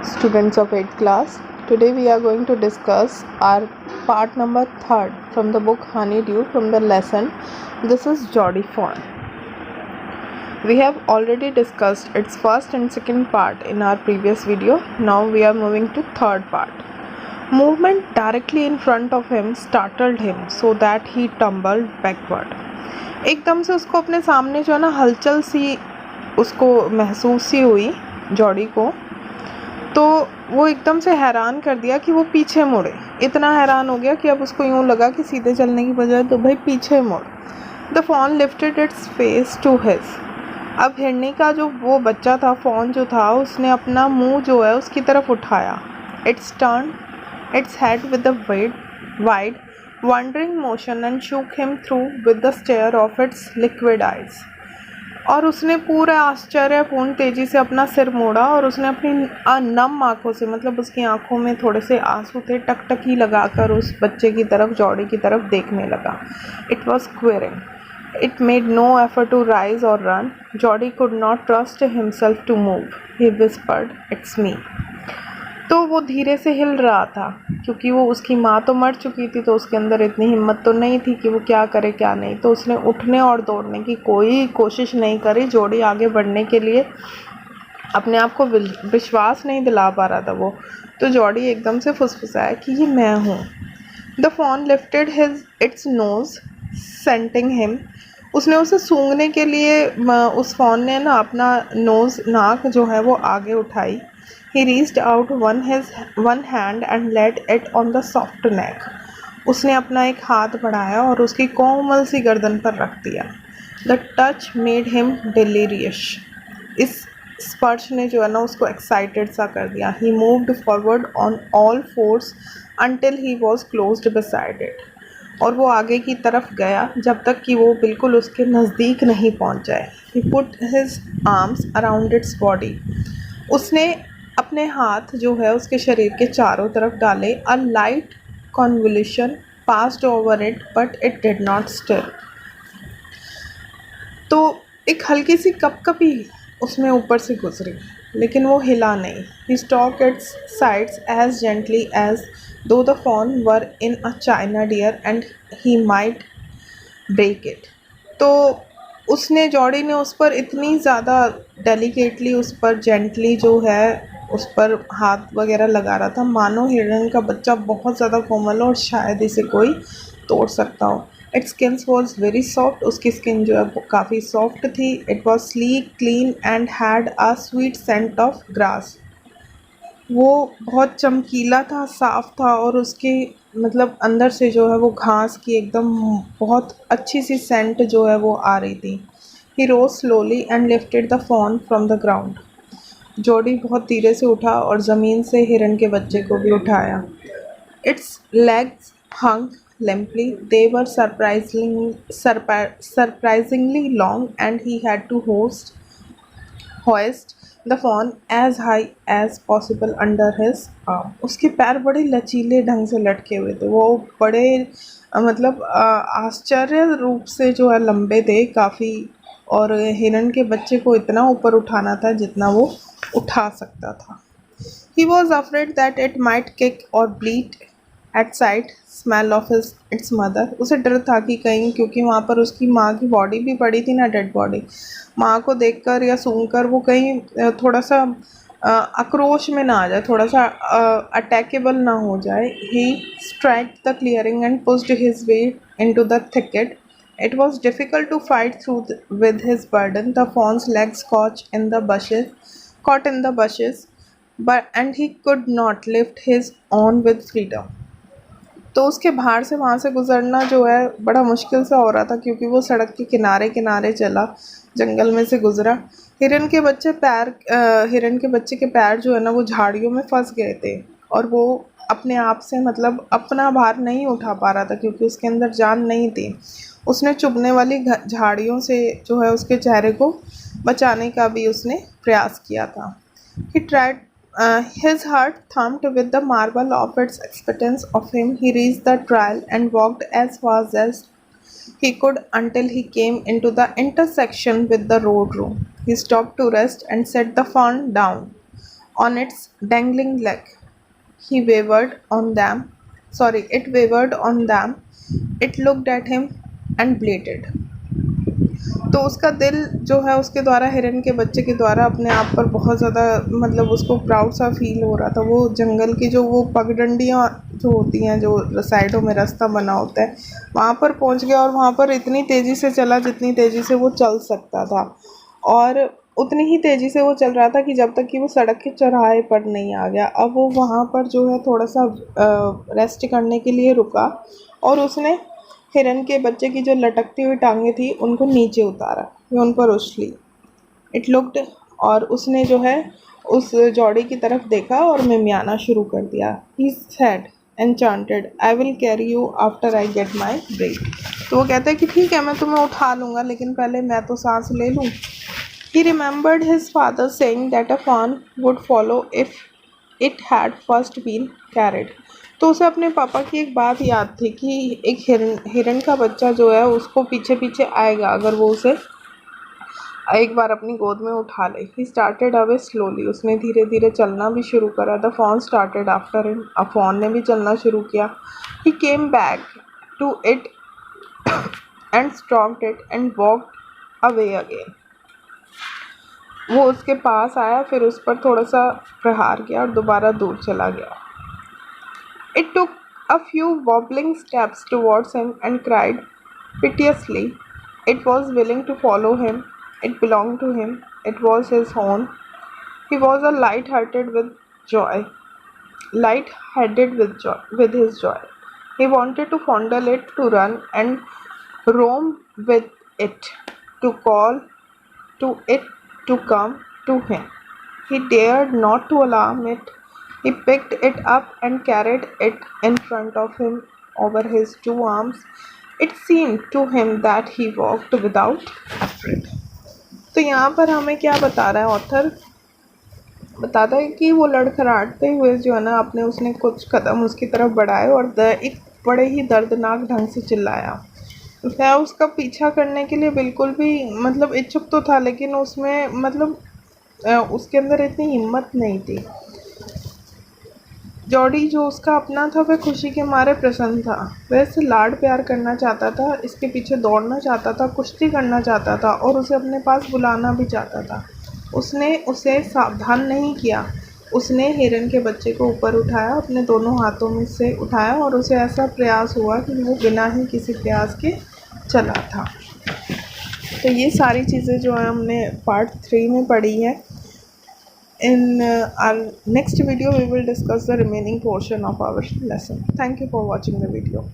students of 8th class. Today we are going to discuss our part number 3rd from the book Honeydew from the lesson This is Geordie Fawn. We have already discussed its first and second part in our previous video. Now we are moving to third part. Movement directly in front of him startled him so that he tumbled backward. एकदम से उसको अपने सामने जो है ना हलचल सी उसको महसूस सी हुई जॉडी को, तो वो एकदम से हैरान कर दिया कि वो पीछे मुड़े। इतना हैरान हो गया कि अब उसको यूँ लगा कि सीधे चलने की बजाय तो भाई पीछे मुड़। The fawn lifted its face to his. अब हिरनी का जो वो बच्चा था, फॉन जो था, उसने अपना मुंह जो है उसकी तरफ उठाया। It's turn its head with the wide wandering motion and shook him through with the stare of its liquid eyes. और उसने पूरे आश्चर्यपूर्ण तेजी से अपना सिर मोड़ा और उसने अपनी नम आँखों से, मतलब उसकी आँखों में थोड़े से आंसू थे, टकटकी लगाकर उस बच्चे की तरफ, जॉडी की तरफ देखने लगा. It was quarrying. It made no effort to rise or run. Geordie could not trust himself to move. He whispered, "It's me." तो वो धीरे से हिल रहा था क्योंकि वो उसकी माँ तो मर चुकी थी, तो उसके अंदर इतनी हिम्मत तो नहीं थी कि वो क्या करे क्या नहीं. तो उसने उठने और दौड़ने की कोई कोशिश नहीं करी. जॉडी आगे बढ़ने के लिए अपने आप को विश्वास नहीं दिला पा रहा था वो. तो जॉडी एकदम से फुसफुसाया कि ये मैं हूँ. The fawn lifted its nose scenting him. उसने उसे सूंघने के लिए उस फॉन ने ना अपना नोज, नाक जो है वो आगे उठाई. He reached out one hand and laid it on the soft neck. उसने अपना एक हाथ बढ़ाया और उसकी कोमल सी गर्दन पर रख दिया. The touch made him delirious. इस स्पर्श ने जो है ना उसको excited सा कर दिया. He moved forward on all fours until he was closed beside it. और वो आगे की तरफ गया जब तक कि वो बिल्कुल उसके नज़दीक नहीं पहुंच जाए. He put his arms around its body. उसने अपने हाथ जो है उसके शरीर के चारों तरफ डाले. A light convulsion passed over it but it did not stir. तो एक हल्की सी कपकपी उसमें ऊपर से गुजरी, लेकिन वो हिला नहीं. He stroked its sides as gently as though the fawn were in a china deer and he might break it. तो उसने, जॉडी ने उस पर इतनी ज़्यादा डेलिकेटली, उस पर जेंटली जो है उस पर हाथ वगैरह लगा रहा था मानो हिरन का बच्चा बहुत ज़्यादा कोमल और शायद इसे कोई तोड़ सकता हो. Its skin was very soft. उसकी स्किन जो है वो काफ़ी सॉफ्ट थी. It was sleek, clean and had a sweet scent of grass. वो बहुत चमकीला था, साफ़ था और उसके मतलब अंदर से जो है वो घास की एकदम बहुत अच्छी सी सेंट जो है वो आ रही थी. He rose slowly and lifted the fawn from the ground. Jody बहुत धीरे से उठा और ज़मीन से हिरन के बच्चे को भी उठाया. It's legs hung limply. They were surprisingly long and he had to hoist the fawn as high as possible under his arm. उसके पैर बड़े लचीले ढंग से लटके हुए थे. वो बड़े मतलब आश्चर्य रूप से जो है लंबे थे काफ़ी, और हिरन के बच्चे को इतना ऊपर उठाना था जितना वो उठा सकता था. He was afraid that it might kick or bleed at sight smell of its mother. उसे डर था कि कहीं, क्योंकि वहाँ पर उसकी माँ की बॉडी भी पड़ी थी ना, डेड बॉडी, माँ को देखकर या सूंघकर वो कहीं थोड़ा सा आक्रोश में ना आ जाए, थोड़ा सा अटैकेबल ना हो जाए. He struck the clearing and pushed his way into the thicket. It was difficult to fight through with his burden. The fawn's legs caught in the bushes, and he could not lift his own with freedom. तो उसके बाहर से वहाँ से गुज़रना जो है बड़ा मुश्किल सा हो रहा था क्योंकि वो सड़क के किनारे किनारे चला, जंगल में से गुज़रा. हिरन के बच्चे के पैर जो है ना वो झाड़ियों में फंस गए थे और वो अपने आप से, मतलब अपना भार नहीं उठा पा रहा था क्योंकि उसके अंदर जान नहीं थी. उसने चुभने वाली झाड़ियों से जो है उसके चेहरे को बचाने का भी उसने प्रयास किया था. He tried. His heart thumped with the marvel of its expectance of him. He reached the trail and walked as fast as he could until he came into the intersection with the road. He stopped to rest and set the fawn down on its dangling leg. He wavered on them. Sorry, it wavered on them. It looked at him and bleated. तो उसका दिल जो है उसके द्वारा, हिरन के बच्चे के द्वारा, अपने आप पर बहुत ज़्यादा मतलब उसको प्राउड सा फील हो रहा था। वो जंगल की जो वो पगडंडियाँ जो होती हैं, जो साइडों में रास्ता बना होता है, वहाँ पर पहुँच गया और वहाँ पर इतनी तेज़ी से चला जितनी तेज़ी से वो चल सकता था, और उतनी ही तेज़ी से वो चल रहा था कि जब तक कि वो सड़क के चौराहे पर नहीं आ गया। अब वो वहाँ पर जो है थोड़ा सा रेस्ट करने के लिए रुका और उसने हिरन के बच्चे की जो लटकती हुई टांगें थी उनको नीचे उतारा, या उन पर उछली। इट लुक्ड, और उसने जो है उस जौड़ी की तरफ देखा और मिमियाना शुरू कर दिया। He said enchanted, I will carry you after I get my break. तो वो कहता है कि ठीक है, मैं तुम्हें उठा लूँगा, लेकिन पहले मैं तो सांस ले लूँ। He remembered his father saying that a fawn would follow if it had first been carried. तो उसे अपने पापा की एक बात याद थी कि एक हिरन का बच्चा जो है उसको पीछे पीछे आएगा अगर वो उसे एक बार अपनी गोद में उठा ले। He started away slowly. उसने धीरे धीरे चलना भी शुरू करा। The fawn started after him. अब fawn ने भी चलना शुरू किया। He came back to it and stroked it and walked away again. वो उसके पास आया, फिर उस पर थोड़ा सा प्रहार किया और दोबारा दूर चला गया। It took a few wobbling steps towards him and cried piteously. It was willing to follow him. It belonged to him. It was his own. He was a light-hearted with joy, light-headed with his joy. He wanted to fondle it, to run and roam with it, to call to it to come to him. He dared not to alarm it. He picked it up and carried it in front of him over his two arms. It seemed to him that he walked without effort. तो यहाँ पर हमें क्या बता रहा है author? बताता है कि वो लड़खड़ाते हुए जो है ना अपने उसने कुछ कदम उसकी तरफ बढ़ाए और एक बड़े ही दर्दनाक ढंग से चिल्लाया। वह उसका पीछा करने के लिए बिल्कुल भी मतलब इच्छुक तो था, लेकिन उसमें मतलब उसके अंदर इतनी हिम्मत नहीं थी। जॉडी जो उसका अपना था वह खुशी के मारे प्रसन्न था। वह इसे लाड प्यार करना चाहता था, इसके पीछे दौड़ना चाहता था, कुश्ती करना चाहता था और उसे अपने पास बुलाना भी चाहता था। उसने उसे सावधान नहीं किया। उसने हिरन के बच्चे को ऊपर उठाया, अपने दोनों हाथों में से उठाया और उसे ऐसा प्रयास हुआ कि वो बिना ही किसी प्रयास के चला था। तो ये सारी चीज़ें जो है हमने पार्ट 3 में पढ़ी है। In our next video we will discuss the remaining portion of our lesson. Thank you for watching the video.